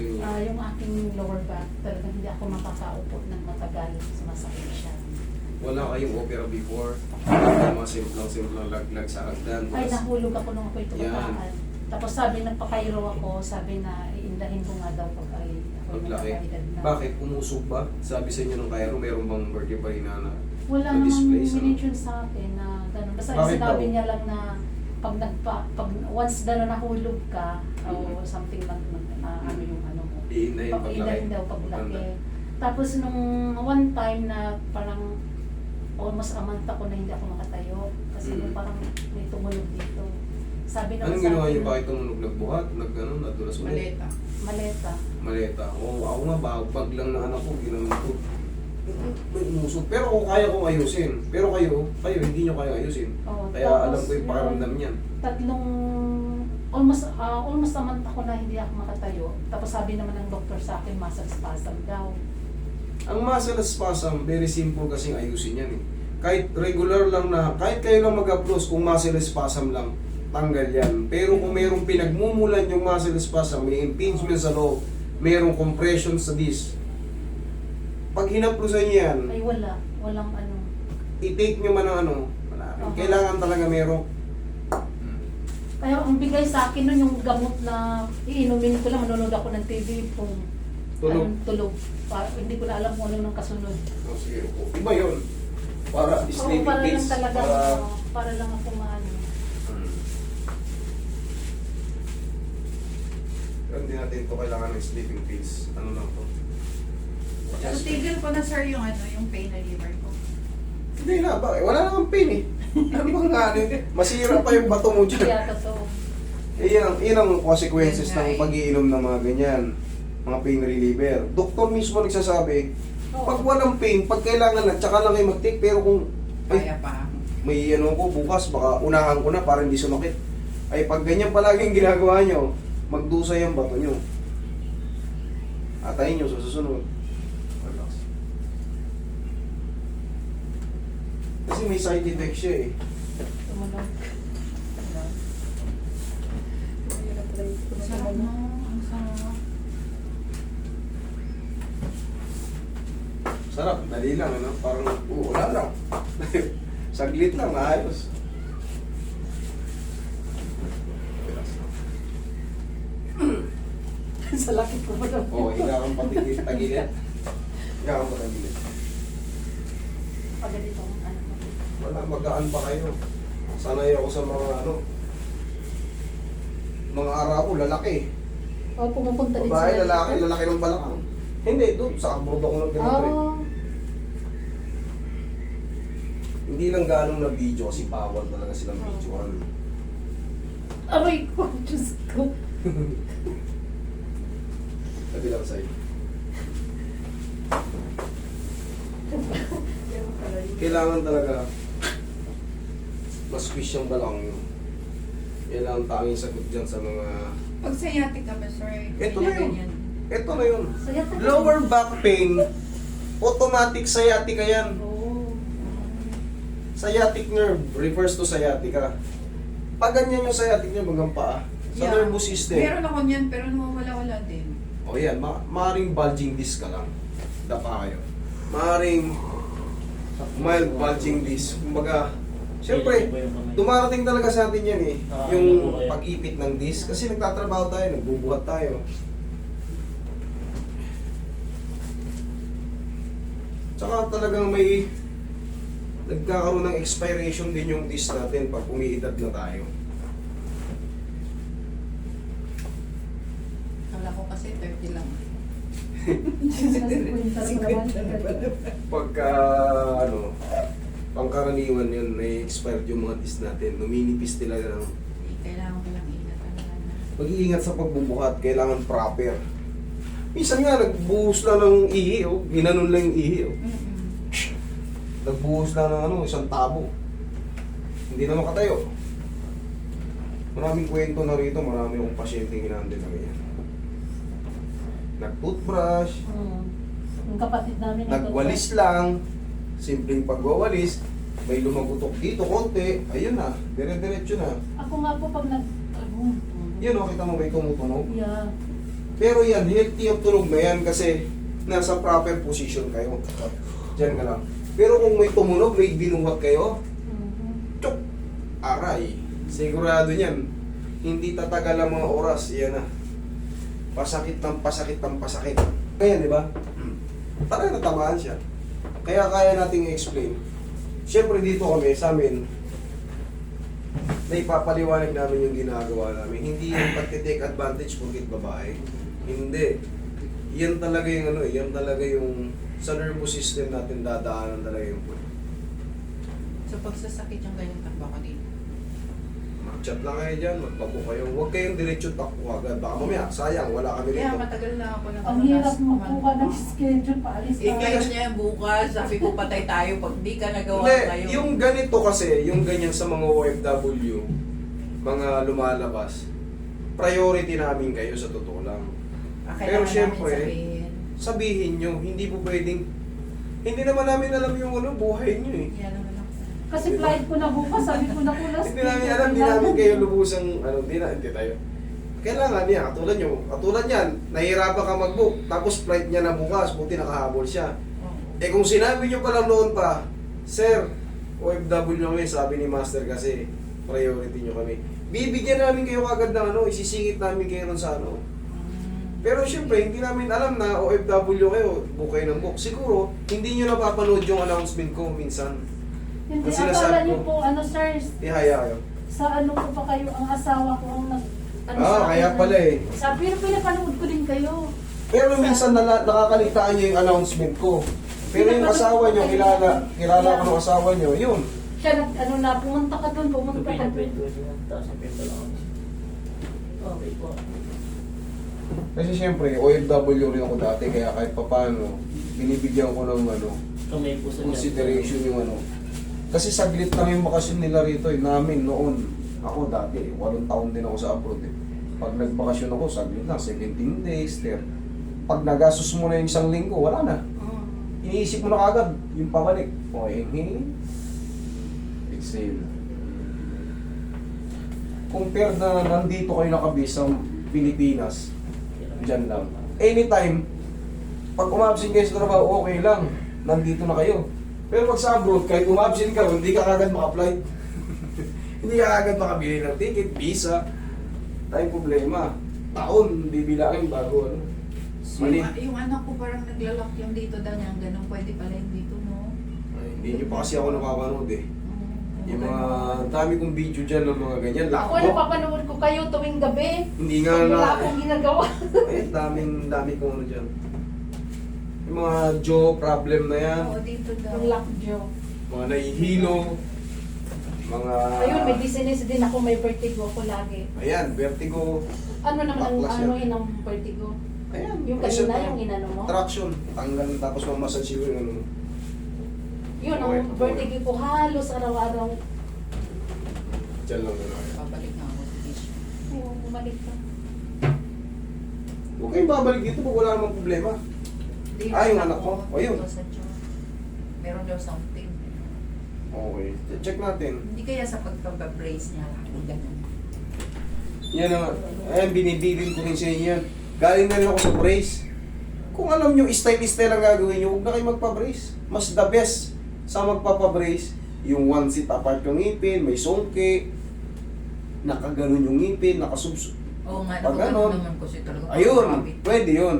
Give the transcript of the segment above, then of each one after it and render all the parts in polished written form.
sa inyo? Yung aking lower back, talagang hindi ako makakaupo ng matagal. Sumasakit siya. Wala kayong opera before? Mga simplang laglag sa hagdan? Ay, nahulog ako nung ako'y Yan. tumataan. Tapos sabi, nagpakairo ako, sabi na iindahin ko nga daw pag ay ako'y Paglaki. nagkakaedad na. Bakit? Umusog ba? Sabi sa inyo ng Cairo, meron bang vertebrae na Wala na-display namang sa- minention sa akin na gano'n. Basta Bakit sinabi daw? niya lang na pag once gano'n nahulog ka, o something lang, ano yung ano mo. iindahin paglaki? Iindahin daw paglaki. Maganda. Tapos nung one time na parang almost a month ako na hindi ako makatayo. Kasi Mm. parang may tumunog dito. Sabi naman Anong sa ginawa akin, niyo? Bakit tumunog? Nagbuhat? Nadulas ulit? Maleta. maleta. Maleta. Oo, ako nga, pag lang ng anak ko, ginawa ko. May umusog. Pero kung kaya kong ayusin. Pero kayo, hindi nyo kaya ayusin. Oo, Kaya tapos alam ko yung pakiramdam niyan. Tatlong, almost a month ako na hindi ako makatayo. Tapos sabi naman ng doktor sa akin, muscle spasm daw. Ang muscle spasm, very simple kasing ayusin yan eh. Kahit regular lang na, kahit kayo lang mag-applause kung muscle spasm lang, tanggal yan. Pero kung mayroong pinagmumulan yung muscle spasm, may impingement sa loob, mayroong compression sa disc, pag hinaplusan niyo yan, Ay walang ano. i-take nyo man ang ano, wala rin. Okay. Kailangan talaga merong Kaya ang bigay sa akin nun yung gamot na iinumin ko lang, manonood ako ng TV, tulog. tulog. Hindi ko na alam kung ano nang kasunod. Oh, sige, oh, iba yun. Para Oo, sleeping para lang pills. talaga, Para... para lang ako maano. Pero hindi natin ito kailangan ng sleeping pills. Ano lang to? So, tigil ko na sir yung ano, yung pain reliever ko. Hindi na, bakit? Wala namang pain eh. Ano bang nga, masira pa yung bato mo dyan. Kaya totoo. Iyan ang consequences Yan nga ng eh. pag-iinom ng mga ganyan. Mga pain reliever. Doktor mismo nagsasabi, Oo. pag walang pain, pag kailangan na, tsaka lang kayo mag-take. Pero kung Kaya pa. may ano ko bukas, baka unahan ko na para hindi sumakit. Ay pag ganyan palaging ginagawa nyo, magdusay ang bato nyo. Atayin nyo sa susunod. Relax. Kasi may side effect siya eh. Tumunog. Ang sarap na. Ang sarap. Sarap, dali lang ano, parang wala lang. Saglit lang, ayos. Relax lang. Sa laki ko ba daw? Oo, higa kang patigil, tagilid. Higa kang patagilid. Pag ganito, ano ko. Wala, magaan pa kayo. Sanay ako sa mga ano, mga Arabo, lalaki. O, pumupunta din Babae, sila lalaki, dito? lalaki ng balakang. Hindi, doon, sa abroad ako ng ganito eh. Oo. Hindi lang ganong na video kasi bawal talaga silang videoan. Aray ko, Diyos ko. Kabilang side. Kailangan talaga mas-squish yung balakang nyo. Yan lang ang tanging sagot dyan sa mga... Pag sciatic ka ba sir? Ito Hindi na yun. ganyan. Ito na yun. Saya talaga. Lower back pain, automatic sciatica yan. Oo. Sciatic nerve refers to sciatica. Pag ganyan yung sciatic nerve hanggang paa, sa Yeah. nervous system. Meron ako niyan pero nawawala-wala din. O yan, maaaring bulging disc ka lang. Dapa kayo. Maaaring mild bulging disc. Kumbaga, siyempre, dumarating talaga sa atin yan eh. Yung pag-ipit ng disc. Kasi nagtatrabaho tayo, nagbubuhat tayo. Tsaka talagang may nagkakaroon ng expiration din yung disc natin pag umiidad na tayo. Kala ko kasi 30 lang. Pagka ano, pangkaraniwan yun, na-expired yung mga disc natin. Numinipis talaga ng Kailangan ko lang ingatan na. pag-iingat sa pagbubuhat, kailangan proper. Minsan nga, nagbuhos lang ng ihi, oh. Ginanon lang yung ihi, oh. Nagbuhos lang ng ano, isang tabo. Hindi na makatayo. Maraming kwento na rito, marami akong pasyenteng hinandil na ganyan. Nag-toothbrush, Yung kapatid namin. nagwalis lang, simpleng pagwawalis, may lumagutok dito konti, ayun na, dire-diretso na. Ako nga po pag nag... Yun o, kita mo may tumutunog. Yeah. Pero yan, healthy ang tunog na yan kasi nasa proper position kayo. Diyan ka lang. Pero kung may tumunog, may binuhat kayo, tsuk! Aray! Sigurado yan. Hindi tatagal ang mga oras. Yan na. Pasakit ng pasakit ng pasakit. Kaya, di ba? Talaga natamaan siya. Kaya kaya nating i-explain. Siyempre dito kami, sa amin, na ipapaliwanag namin yung ginagawa namin. Hindi yung pagtitake advantage porkit babae. Hindi. Yan talaga yung ano, yan talaga yung sa nervous system natin dadaanan talaga yung point. So pag sasakit yung ganyan, takbo ka dito. Mag-chat lang kayo dyan, magpapo kayo. Huwag kayong diretso takbo agad. Baka mamaya, sayang, wala kami Kaya dito. matagal na ako Ang hirap mo po ka ng schedule, paalis Eh, na. ngayon niya bukas, sabi ko patay tayo pag di ka nagawa Hindi, kayo. yung ganito kasi, yung ganyan sa mga OFW, mga lumalabas, priority namin kayo sa totoo lang. Pero syempre, sabihin nyo, hindi po pwedeng, hindi naman namin alam yung ano, buhay nyo eh. Yan naman ako. Kasi flight ko na bukas, sabi ko na kulas. Hindi namin alam, hindi namin kayo lubusang, hindi tayo. Kailangan niya, katulad yan, nahihirapan ka mag-book, tapos flight niya na bukas, buti nakahabol siya. Oo. Eh kung sinabi nyo pa lang noon pa, Sir, OFW kami, sabi ni Master kasi, priority nyo kami. Bibigyan namin kayo kagad ng ano, isisingit namin kayo ron sa ano. Pero syempre, hindi namin alam na OFW kayo, book kayo ng book. Siguro, hindi nyo napapanood yung announcement ko minsan. Hindi, Kasi nasabi akala niyo ko- po, ano sir, Ihaya kayo. sa ano po pa kayo, ang asawa ko ang nag... Ano, sa akin Kaya na- pala eh. Sabi, pero pinapanood ko din kayo. Pero minsan nakakalitaan nyo yung announcement ko. Pero yung asawa nyo, kilala ko ng asawa nyo, yun. Siya nag, ano na, pumunta ka doon, pumunta ka doon. Okay po. Kasi syempre, OFW rin ako dati, kaya kahit papano, binibigyan ko ng ano, Kamay po sa consideration yung ano. Kasi saglit lang yung bakasyon nila rito eh, namin noon. Ako dati, 8 taon din ako sa abroad eh. Pag nagbakasyon ako, saglit lang, 17 days, 10. Pag nagastos mo na yung 1 linggo, wala na. Iniisip mo na kagad, yung pabalik. Okay, inhale. Exhale. Compare na nandito kayo nakabase sa Pilipinas, dyan lang. Anytime, pag umabsent kayo sa trabaho, okay lang. Nandito na kayo. Pero pag sa abroad, kahit umabsent ka, hindi ka kagad maka-flight. Hindi ka kagad makabili ng ticket, visa. Tayong problema. Taon, bibilangin bago ano. So, Mali. yung anak ko parang naglalak yung dito daw niya, ganun pwede pala yung dito, no? Ay, hindi nyo pa kasi ako napapanood eh. Yung mga ganun. dami kong video dyan ng mga ganyan. Ako, Lockbox. napapanood ko kayo tuwing gabi. Hindi nga Pag wala na. akong ginagawa. Ay, dami kong ano dyan. Yung mga jaw problem na yan. Oo, dito daw. Yung lockjaw. Mga nahihilo. Mga... Ayun, may business din ako, may vertigo ako lagi. Ayan, vertigo. Ano naman ang Baklas ano yan. yun ang vertigo? Ayan. Yung isa kanina, pa. yung inano mo? Traction. Tanggal tapos mamassage yung ano mo. Yun, Okay, ang vertigo ko halos araw-araw. Diyan lang muna kayo. Babalik nga ako sa tissue. Oo, bumalik ka. Huwag kayong babalik dito pag wala namang problema. Dito Ah, yung ako, anak mo? O, yun. dito sa tiyan. Meron daw something. Okay. Check natin. Hindi kaya sa pagpapabrace niya, lagi ganun. Yan ang, ayan, binibilin ko rin sa inyo yan. Galing na rin ako sa brace. Kung alam nyo, style ang gagawin nyo, huwag na kayo magpa-brace. Mas the best sa magpapa-brace, yung one seat apart yung ngipin, may songke, nakaganon yung ngipin, nakasubs. Oo nga, Pag nakaganon ganon, naman kasi talaga. ayun, Grabe. pwede yun.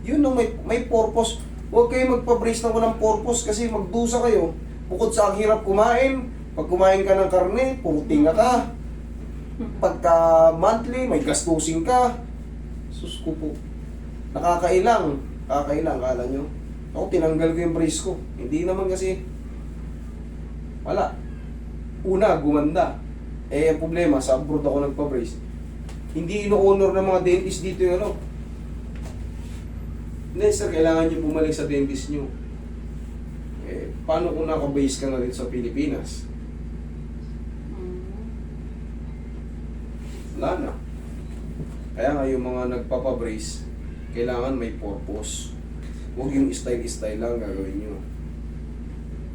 Yun ang may purpose. Huwag kayo magpa-brace na walang purpose kasi magdusa kayo. Bukod sa ang hirap kumain, pag kumain ka ng karne, puting ka. Pagka monthly, may gastusin ka. Sus ko po. Nakakailang. Kala nyo. Ako, tinanggal ko yung brace ko. Hindi naman kasi, wala. Una, gumanda. Eh, ang problema, sa abroad ako nagpa-brace. Hindi ino-honor ng mga dentist dito yung ano. Hindi, sir, kailangan nyo bumalik sa dentist nyo. Eh, paano kung naka-base ka na rin sa Pilipinas? Wala na. Kaya nga yung mga nagpapabrace, kailangan may purpose. Huwag yung style lang gagawin nyo.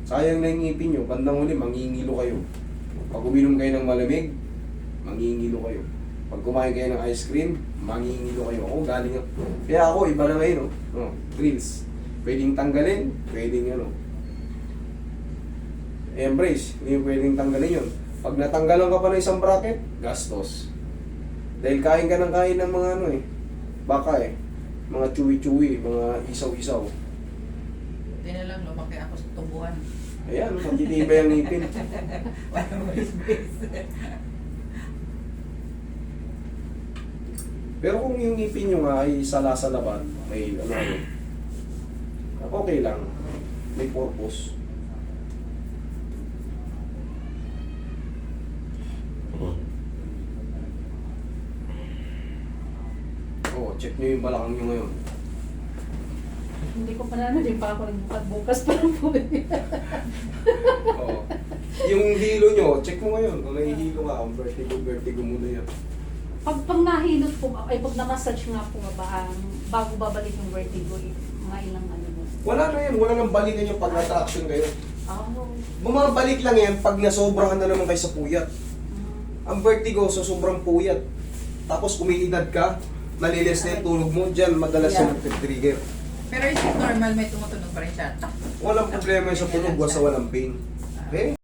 Sayang na yung ngipin nyo, bandang huli, mangingilo kayo. Pag uminom kayo ng malamig, mangingilo kayo. Pag kumain kayo ng ice cream, mangingilo kayo. Ako, galing ako. Kaya ako, iba na ngayon, no? Oh, drills. Pwedeng tanggalin, pwedeng ano. Embrace, hindi pwedeng tanggalin yun. Pag natanggalan ka pa ng isang bracket, gastos. Dahil kain ka ng kain ng mga ano eh, baka eh. Mga chewy-chewy, mga isaw-isaw. Buti na lang, lumaki ako sa tubuhan. Ayan, matitibay ang ngipin. Walang walis-walis. Pero kung yung ngipin nyo nga ay sala-salabat, may ano, okay lang. May purpose. Oh, check nyo yung balakang nyo ngayon. Hindi ko pa na, hindi pa ako nagbukas pa ng po. Oo. Yung hilo nyo, check mo ngayon. Kung nahihilo ka, kung vertigo muna yan. Pag nahilot po, ay pag na-massage nga po ba, bago babalik yung vertigo, mga ilang ano mo. Wala na yan. Wala nang balikan yung pag nata-action kayo. Oh. Bumabalik lang yan pag nasobrahan na naman kayo sa puyat. Ang vertigo sa sobrang puyat. Tapos umiidad ka, naliles na yung tulog mo, dyan madalas Yeah. yan nag-trigger. Pero is it normal may tumutunog pa rin siya? Walang problema yun sa tunog, basta walang pain. Okay?